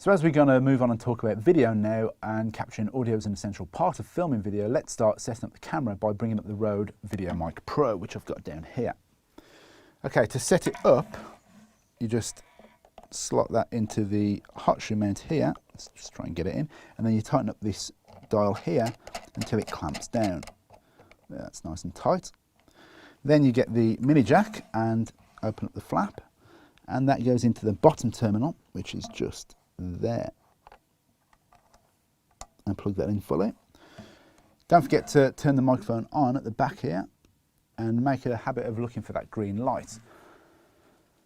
So as we're going to move on and talk about video now, and capturing audio is an essential part of filming video, let's start setting up the camera by bringing up the Rode Videomic Pro, which I've got down here. Okay, to set it up, you just slot that into the hot shoe mount here. Let's just try and get it in. And then you tighten up this dial here until it clamps down. That's nice and tight. Then you get the mini jack and open up the flap. And that goes into the bottom terminal, which is just there. And plug that in fully. Don't forget to turn the microphone on at the back here and make a habit of looking for that green light,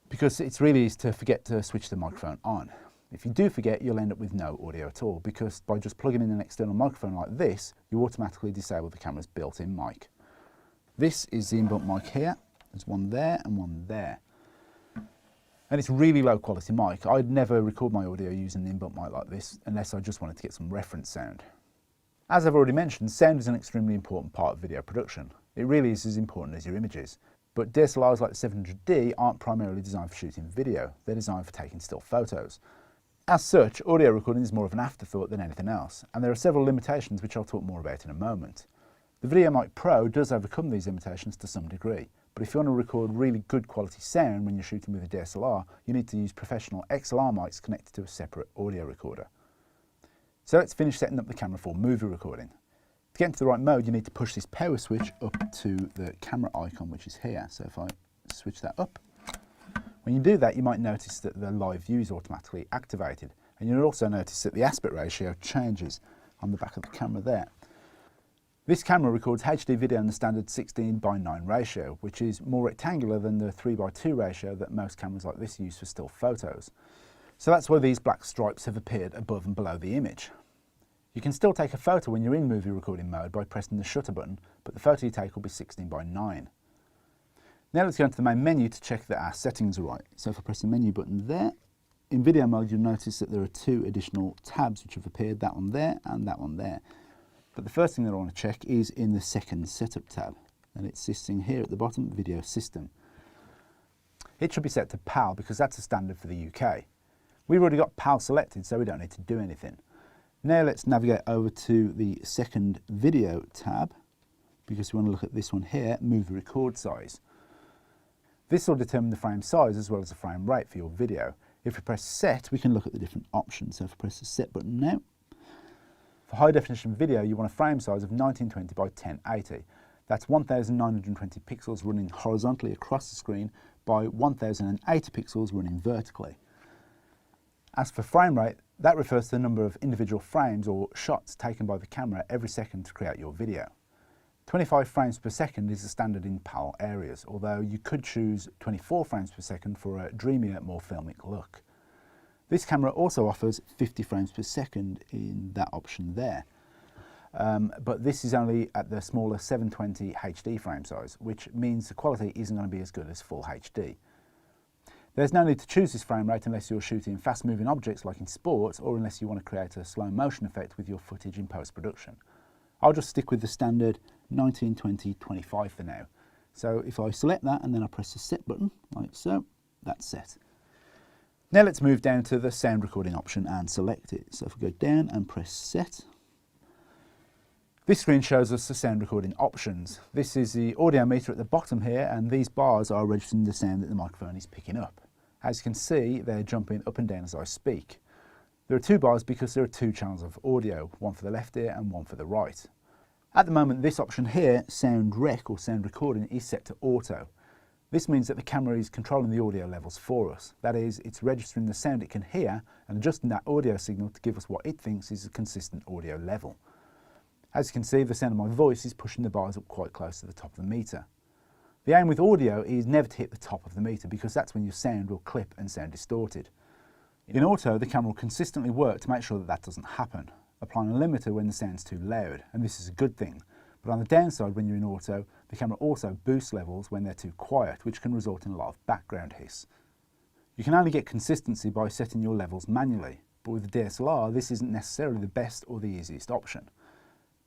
because it's really easy to forget to switch the microphone on. If you do forget, you'll end up with no audio at all, because by just plugging in an external microphone like this, you automatically disable the camera's built-in mic. This is the inbuilt mic here. There's one there and one there. And it's really low quality mic. I'd never record my audio using an inbuilt mic like this unless I just wanted to get some reference sound. As I've already mentioned, sound is an extremely important part of video production. It really is as important as your images. But DSLRs like the 700D aren't primarily designed for shooting video. They're designed for taking still photos. As such, audio recording is more of an afterthought than anything else, and there are several limitations which I'll talk more about in a moment. The Videomic Pro does overcome these limitations to some degree. But if you want to record really good quality sound when you're shooting with a DSLR, you need to use professional XLR mics connected to a separate audio recorder. So let's finish setting up the camera for movie recording. To get into the right mode, you need to push this power switch up to the camera icon, which is here. So if I switch that up, when you do that, you might notice that the live view is automatically activated. And you'll also notice that the aspect ratio changes on the back of the camera there. This camera records HD video in the standard 16:9 ratio, which is more rectangular than the 3:2 ratio that most cameras like this use for still photos. So that's why these black stripes have appeared above and below the image. You can still take a photo when you're in movie recording mode by pressing the shutter button, but the photo you take will be 16:9. Now let's go into the main menu to check that our settings are right. So if I press the menu button there, in video mode you'll notice that there are two additional tabs which have appeared, that one there and that one there. But the first thing that I want to check is in the second setup tab, and it's sitting here at the bottom, video system. It should be set to PAL because that's a standard for the UK. We've already got PAL selected, so we don't need to do anything. Now let's navigate over to the second video tab, because we want to look at this one here, movie record size. This will determine the frame size as well as the frame rate for your video. If we press set, we can look at the different options. So if I press the set button now, for high definition video, you want a frame size of 1920 by 1080. That's 1920 pixels running horizontally across the screen by 1080 pixels running vertically. As for frame rate, that refers to the number of individual frames or shots taken by the camera every second to create your video. 25 frames per second is the standard in PAL areas, although you could choose 24 frames per second for a dreamier, more filmic look. This camera also offers 50 frames per second in that option there. But this is only at the smaller 720 HD frame size, which means the quality isn't going to be as good as full HD. There's no need to choose this frame rate unless you're shooting fast moving objects like in sports, or unless you want to create a slow motion effect with your footage in post-production. I'll just stick with the standard 1920-25 for now. So if I select that and then I press the set button, like so, that's set. Now let's move down to the sound recording option and select it. So if we go down and press set, this screen shows us the sound recording options. This is the audio meter at the bottom here, and these bars are registering the sound that the microphone is picking up. As you can see, they're jumping up and down as I speak. There are two bars because there are two channels of audio, one for the left ear and one for the right. At the moment, this option here, sound rec or sound recording, is set to auto. This means that the camera is controlling the audio levels for us. That is, it's registering the sound it can hear and adjusting that audio signal to give us what it thinks is a consistent audio level. As you can see, the sound of my voice is pushing the bars up quite close to the top of the meter. The aim with audio is never to hit the top of the meter, because that's when your sound will clip and sound distorted. In auto, the camera will consistently work to make sure that that doesn't happen, applying a limiter when the sound's too loud, and this is a good thing. But on the downside, when you're in auto, the camera also boosts levels when they're too quiet, which can result in a lot of background hiss. You can only get consistency by setting your levels manually, but with the DSLR, this isn't necessarily the best or the easiest option.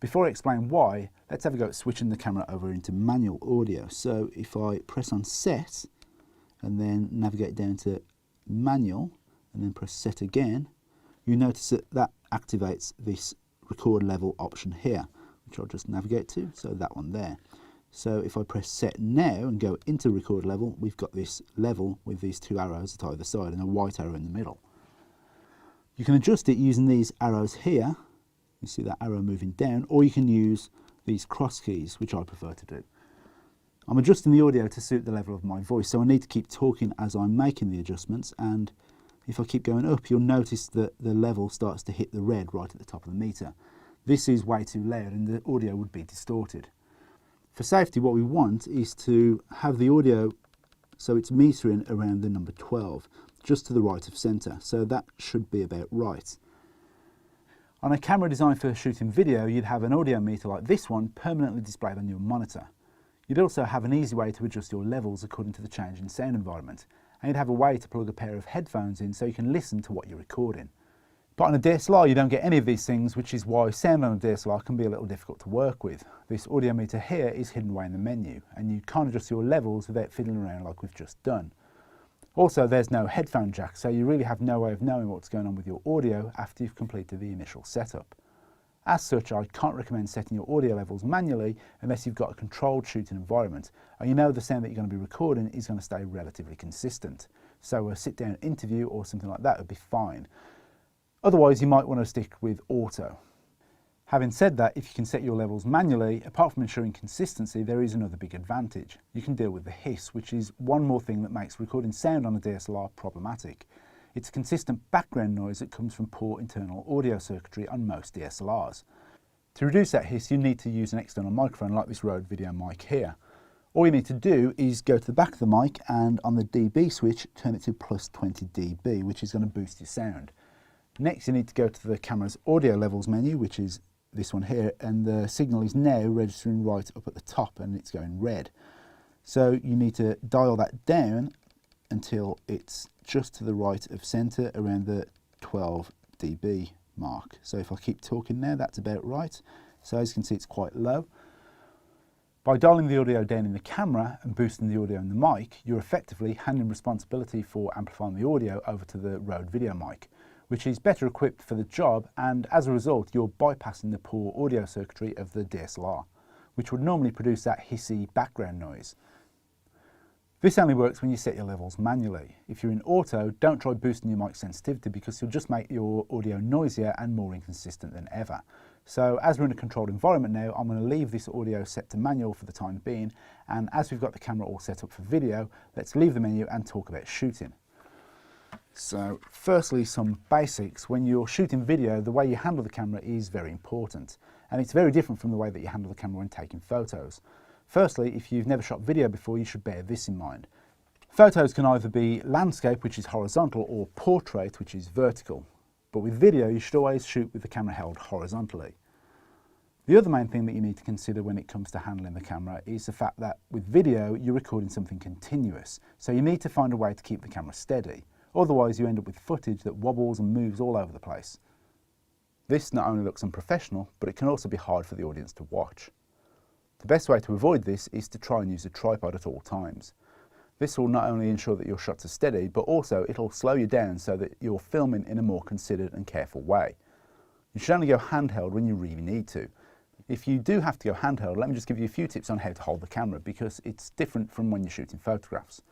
Before I explain why, let's have a go at switching the camera over into manual audio. So if I press on set and then navigate down to manual and then press set again, you notice that that activates this record level option here, which I'll just navigate to, so that one there. So if I press set now and go into record level, we've got this level with these two arrows at either side and a white arrow in the middle. You can adjust it using these arrows here. You see that arrow moving down, or you can use these cross keys, which I prefer to do. I'm adjusting the audio to suit the level of my voice, so I need to keep talking as I'm making the adjustments, and if I keep going up, you'll notice that the level starts to hit the red right at the top of the meter. This is way too loud and the audio would be distorted. For safety, what we want is to have the audio so it's metering around the number 12, just to the right of centre, so that should be about right. On a camera designed for shooting video, you'd have an audio meter like this one permanently displayed on your monitor. You'd also have an easy way to adjust your levels according to the change in sound environment, and you'd have a way to plug a pair of headphones in so you can listen to what you're recording. But on a DSLR you don't get any of these things, which is why sound on a DSLR can be a little difficult to work with. This audio meter here is hidden away in the menu, and you can't adjust your levels without fiddling around like we've just done. Also, there's no headphone jack, so you really have no way of knowing what's going on with your audio after you've completed the initial setup. As such, I can't recommend setting your audio levels manually unless you've got a controlled shooting environment and you know the sound that you're going to be recording is going to stay relatively consistent. So a sit-down interview or something like that would be fine. Otherwise, you might want to stick with auto. Having said that, if you can set your levels manually, apart from ensuring consistency, there is another big advantage. You can deal with the hiss, which is one more thing that makes recording sound on a DSLR problematic. It's a consistent background noise that comes from poor internal audio circuitry on most DSLRs. To reduce that hiss, you need to use an external microphone like this Rode video mic here. All you need to do is go to the back of the mic and on the dB switch, turn it to plus 20 dB, which is going to boost your sound. Next, you need to go to the camera's audio levels menu, which is this one here, and the signal is now registering right up at the top and it's going red. So you need to dial that down until it's just to the right of centre around the 12 dB mark. So if I keep talking now, that's about right. So as you can see, it's quite low. By dialing the audio down in the camera and boosting the audio in the mic, you're effectively handing responsibility for amplifying the audio over to the Rode video mic, which is better equipped for the job, and as a result you're bypassing the poor audio circuitry of the DSLR, which would normally produce that hissy background noise. This only works when you set your levels manually. If you're in auto, don't try boosting your mic sensitivity because you'll just make your audio noisier and more inconsistent than ever. So as we're in a controlled environment now, I'm going to leave this audio set to manual for the time being, and as we've got the camera all set up for video, let's leave the menu and talk about shooting. So firstly, some basics. When you're shooting video, the way you handle the camera is very important, and it's very different from the way that you handle the camera when taking photos. Firstly, if you've never shot video before, you should bear this in mind. Photos can either be landscape, which is horizontal, or portrait, which is vertical. But with video, you should always shoot with the camera held horizontally. The other main thing that you need to consider when it comes to handling the camera is the fact that with video, you're recording something continuous. So you need to find a way to keep the camera steady. Otherwise, you end up with footage that wobbles and moves all over the place. This not only looks unprofessional, but it can also be hard for the audience to watch. The best way to avoid this is to try and use a tripod at all times. This will not only ensure that your shots are steady, but also it'll slow you down so that you're filming in a more considered and careful way. You should only go handheld when you really need to. If you do have to go handheld, let me just give you a few tips on how to hold the camera because it's different from when you're shooting photographs.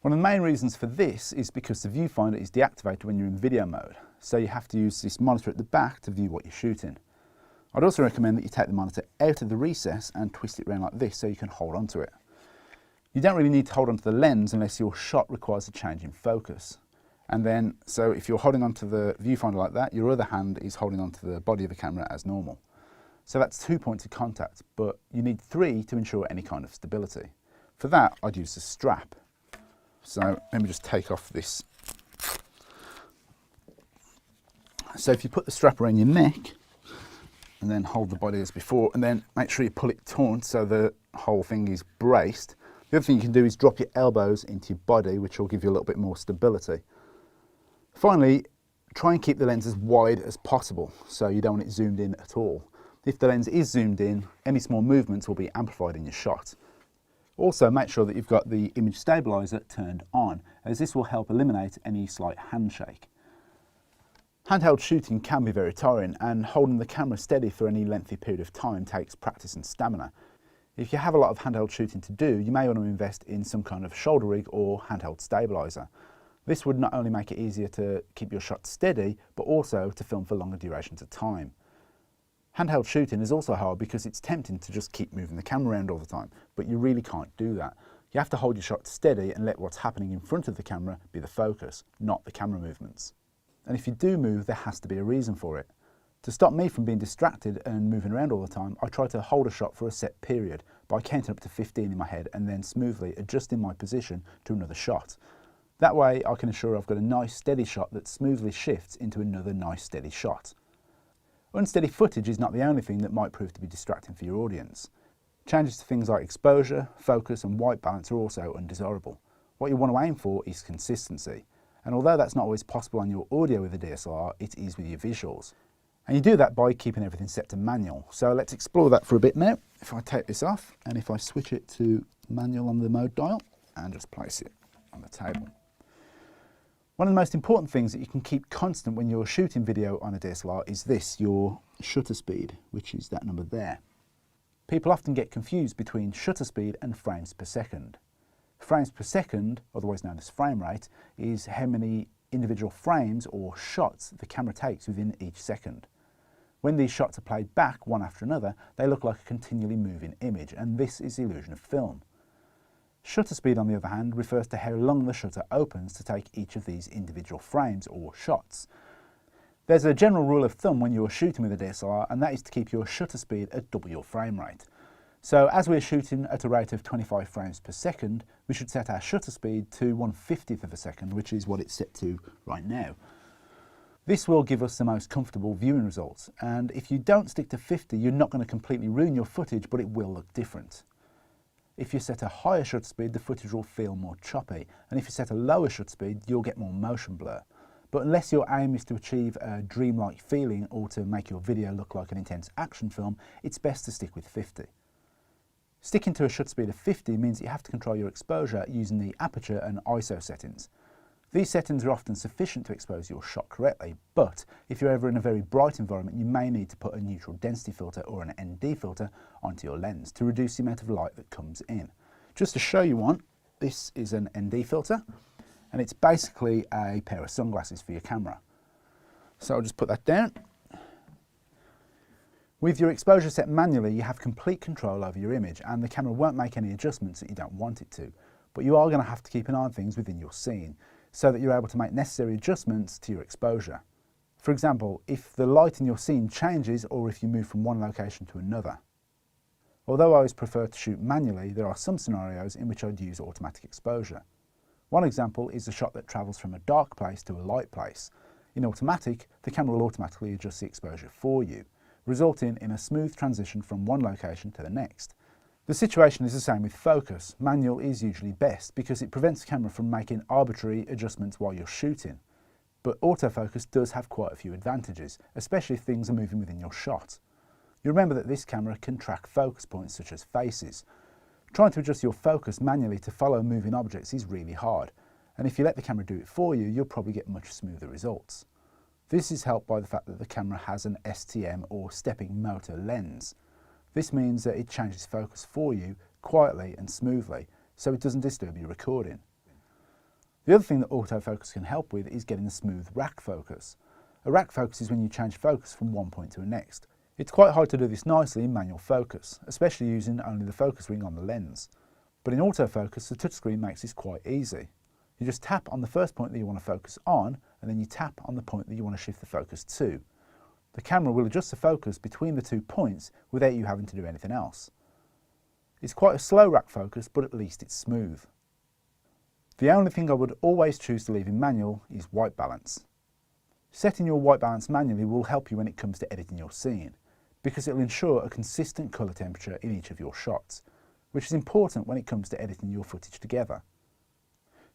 One of the main reasons for this is because the viewfinder is deactivated when you're in video mode, so you have to use this monitor at the back to view what you're shooting. I'd also recommend that you take the monitor out of the recess and twist it around like this so you can hold onto it. You don't really need to hold onto the lens unless your shot requires a change in focus. And then, so if you're holding onto the viewfinder like that, your other hand is holding onto the body of the camera as normal. So that's 2 points of contact, but you need 3 to ensure any kind of stability. For that, I'd use a strap. So let me just take off this. So if you put the strap around your neck, and then hold the body as before, and then make sure you pull it taut so the whole thing is braced. The other thing you can do is drop your elbows into your body, which will give you a little bit more stability. Finally, try and keep the lens as wide as possible, so you don't want it zoomed in at all. If the lens is zoomed in, any small movements will be amplified in your shot. Also, make sure that you've got the image stabilizer turned on, as this will help eliminate any slight handshake. Handheld shooting can be very tiring, and holding the camera steady for any lengthy period of time takes practice and stamina. If you have a lot of handheld shooting to do, you may want to invest in some kind of shoulder rig or handheld stabiliser. This would not only make it easier to keep your shot steady, but also to film for longer durations of time. Handheld shooting is also hard because it's tempting to just keep moving the camera around all the time, but you really can't do that. You have to hold your shot steady and let what's happening in front of the camera be the focus, not the camera movements. And if you do move, there has to be a reason for it. To stop me from being distracted and moving around all the time, I try to hold a shot for a set period by counting up to 15 in my head and then smoothly adjusting my position to another shot. That way I can ensure I've got a nice steady shot that smoothly shifts into another nice steady shot. Unsteady footage is not the only thing that might prove to be distracting for your audience. Changes to things like exposure, focus and white balance are also undesirable. What you want to aim for is consistency. And although that's not always possible on your audio with a DSLR, it is with your visuals. And you do that by keeping everything set to manual. So let's explore that for a bit now. If I take this off and if I switch it to manual on the mode dial and just place it on the table. One of the most important things that you can keep constant when you're shooting video on a DSLR is this, your shutter speed, which is that number there. People often get confused between shutter speed and frames per second. Frames per second, otherwise known as frame rate, is how many individual frames or shots the camera takes within each second. When these shots are played back one after another, they look like a continually moving image, and this is the illusion of film. Shutter speed, on the other hand, refers to how long the shutter opens to take each of these individual frames or shots. There's a general rule of thumb when you're shooting with a DSLR, and that is to keep your shutter speed at double your frame rate. So as we're shooting at a rate of 25 frames per second, we should set our shutter speed to 1/50th of a second, which is what it's set to right now. This will give us the most comfortable viewing results, and if you don't stick to 50, you're not going to completely ruin your footage, but it will look different. If you set a higher shutter speed, the footage will feel more choppy, and if you set a lower shutter speed, you'll get more motion blur. But unless your aim is to achieve a dreamlike feeling or to make your video look like an intense action film, it's best to stick with 50. Sticking to a shutter speed of 50 means that you have to control your exposure using the aperture and ISO settings. These settings are often sufficient to expose your shot correctly, but if you're ever in a very bright environment, you may need to put a neutral density filter or an ND filter onto your lens to reduce the amount of light that comes in. Just to show you one, this is an ND filter, and it's basically a pair of sunglasses for your camera. So I'll just put that down. With your exposure set manually, you have complete control over your image, and the camera won't make any adjustments that you don't want it to. But you are going to have to keep an eye on things within your scene, so that you're able to make necessary adjustments to your exposure. For example, if the light in your scene changes or if you move from one location to another. Although I always prefer to shoot manually, there are some scenarios in which I'd use automatic exposure. One example is a shot that travels from a dark place to a light place. In automatic, the camera will automatically adjust the exposure for you, resulting in a smooth transition from one location to the next. The situation is the same with focus. Manual is usually best because it prevents the camera from making arbitrary adjustments while you're shooting. But autofocus does have quite a few advantages, especially if things are moving within your shot. You remember that this camera can track focus points such as faces. Trying to adjust your focus manually to follow moving objects is really hard, and if you let the camera do it for you, you'll probably get much smoother results. This is helped by the fact that the camera has an STM or stepping motor lens. This means that it changes focus for you quietly and smoothly, so it doesn't disturb your recording. The other thing that autofocus can help with is getting a smooth rack focus. A rack focus is when you change focus from one point to the next. It's quite hard to do this nicely in manual focus, especially using only the focus ring on the lens. But in autofocus, the touchscreen makes this quite easy. You just tap on the first point that you want to focus on, and then you tap on the point that you want to shift the focus to. The camera will adjust the focus between the 2 points without you having to do anything else. It's quite a slow rack focus, but at least it's smooth. The only thing I would always choose to leave in manual is white balance. Setting your white balance manually will help you when it comes to editing your scene, because it will ensure a consistent colour temperature in each of your shots, which is important when it comes to editing your footage together.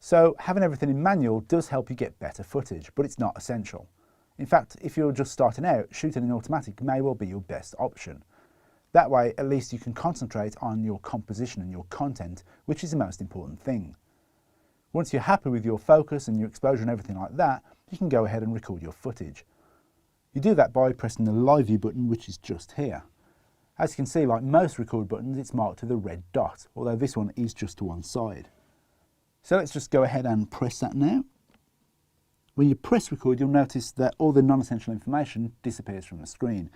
So having everything in manual does help you get better footage, but it's not essential. In fact, if you're just starting out, shooting in automatic may well be your best option. That way, at least you can concentrate on your composition and your content, which is the most important thing. Once you're happy with your focus and your exposure and everything like that, you can go ahead and record your footage. You do that by pressing the live view button, which is just here. As you can see, like most record buttons, it's marked with a red dot, although this one is just to one side. So let's just go ahead and press that now. When you press record, you'll notice that all the non-essential information disappears from the screen.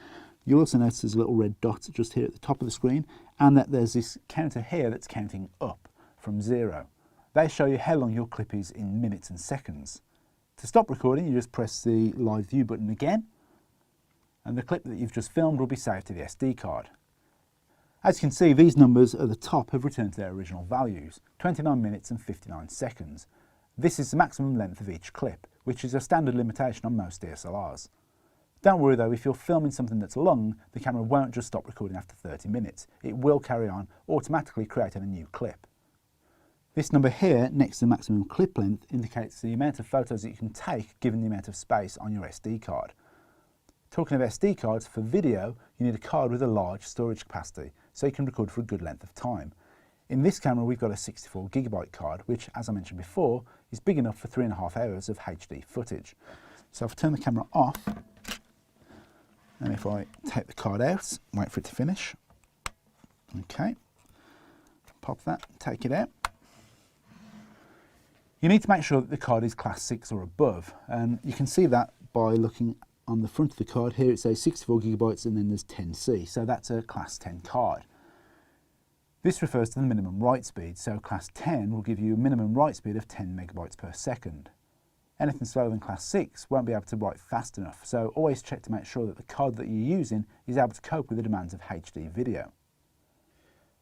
You'll also notice there's a little red dot just here at the top of the screen, and that there's this counter here that's counting up from 0. They show you how long your clip is in minutes and seconds. To stop recording, you just press the live view button again, and the clip that you've just filmed will be saved to the SD card. As you can see, these numbers at the top have returned to their original values, 29 minutes and 59 seconds. This is the maximum length of each clip, which is a standard limitation on most DSLRs. Don't worry though, if you're filming something that's long, the camera won't just stop recording after 30 minutes. It will carry on, automatically creating a new clip. This number here, next to the maximum clip length, indicates the amount of photos that you can take given the amount of space on your SD card. Talking of SD cards, for video, you need a card with a large storage capacity, so you can record for a good length of time. In this camera, we've got a 64GB card, which, as I mentioned before, is big enough for 3.5 hours of HD footage. So if I turn the camera off, and if I take the card out, wait for it to finish. Okay, pop that, take it out. You need to make sure that the card is class 6 or above, and you can see that by looking on the front of the card. Here it says 64GB and then there's 10C, so that's a class 10 card. This refers to the minimum write speed, so class 10 will give you a minimum write speed of 10 megabytes per second. Anything slower than class 6 won't be able to write fast enough, so always check to make sure that the card that you're using is able to cope with the demands of HD video.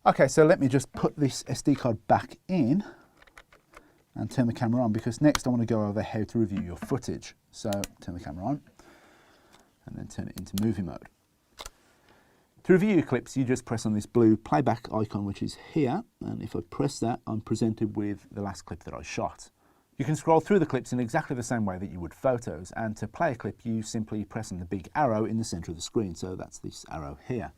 Okay, so let me just put this SD card back in and turn the camera on, because next I want to go over how to review your footage. So turn the camera on and then turn it into movie mode. To review your clips, you just press on this blue playback icon, which is here, and if I press that, I'm presented with the last clip that I shot. You can scroll through the clips in exactly the same way that you would photos, and to play a clip you simply press on the big arrow in the centre of the screen, so that's this arrow here.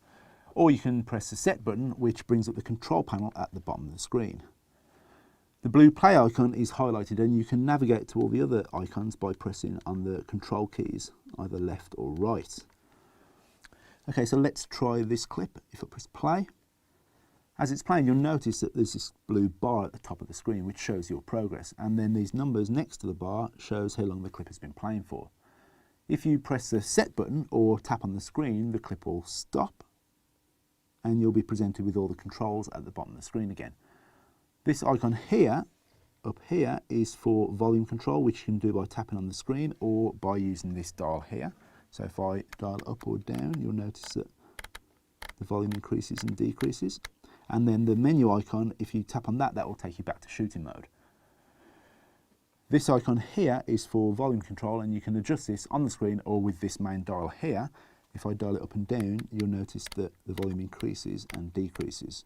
Or you can press the set button, which brings up the control panel at the bottom of the screen. The blue play icon is highlighted, and you can navigate to all the other icons by pressing on the control keys, either left or right. Okay, so let's try this clip. If I press play, as it's playing, you'll notice that there's this blue bar at the top of the screen which shows your progress, and then these numbers next to the bar shows how long the clip has been playing for. If you press the set button or tap on the screen, the clip will stop, and you'll be presented with all the controls at the bottom of the screen again. This icon here, up here, is for volume control, which you can do by tapping on the screen or by using this dial here. So if I dial up or down, you'll notice that the volume increases and decreases. And then the menu icon, if you tap on that, that will take you back to shooting mode. This icon here is for volume control, and you can adjust this on the screen or with this main dial here. If I dial it up and down, you'll notice that the volume increases and decreases.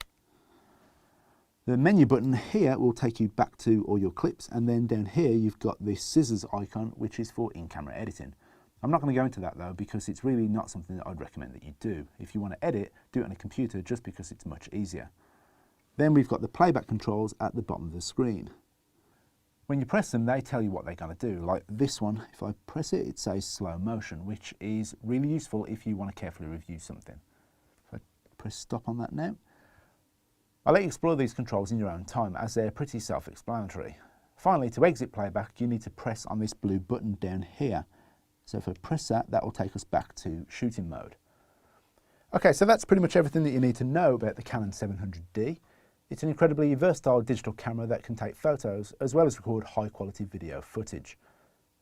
The menu button here will take you back to all your clips, and then down here you've got this scissors icon, which is for in-camera editing. I'm not going to go into that though, because it's really not something that I'd recommend that you do. If you want to edit, do it on a computer, just because it's much easier. Then we've got the playback controls at the bottom of the screen. When you press them, they tell you what they're going to do. Like this one, if I press it, it says slow motion, which is really useful if you want to carefully review something. If I press stop on that now, I'll let you explore these controls in your own time, as they're pretty self-explanatory. Finally, to exit playback, you need to press on this blue button down here. So if I press that, that will take us back to shooting mode. Okay, so that's pretty much everything that you need to know about the Canon 700D. It's an incredibly versatile digital camera that can take photos as well as record high-quality video footage.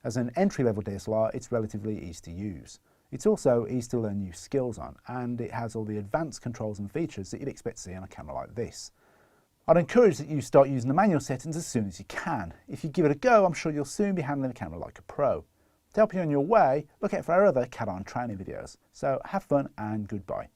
As an entry-level DSLR, it's relatively easy to use. It's also easy to learn new skills on, and it has all the advanced controls and features that you'd expect to see on a camera like this. I'd encourage that you start using the manual settings as soon as you can. If you give it a go, I'm sure you'll soon be handling the camera like a pro. To help you on your way, look out for our other Canon training videos. So have fun and goodbye.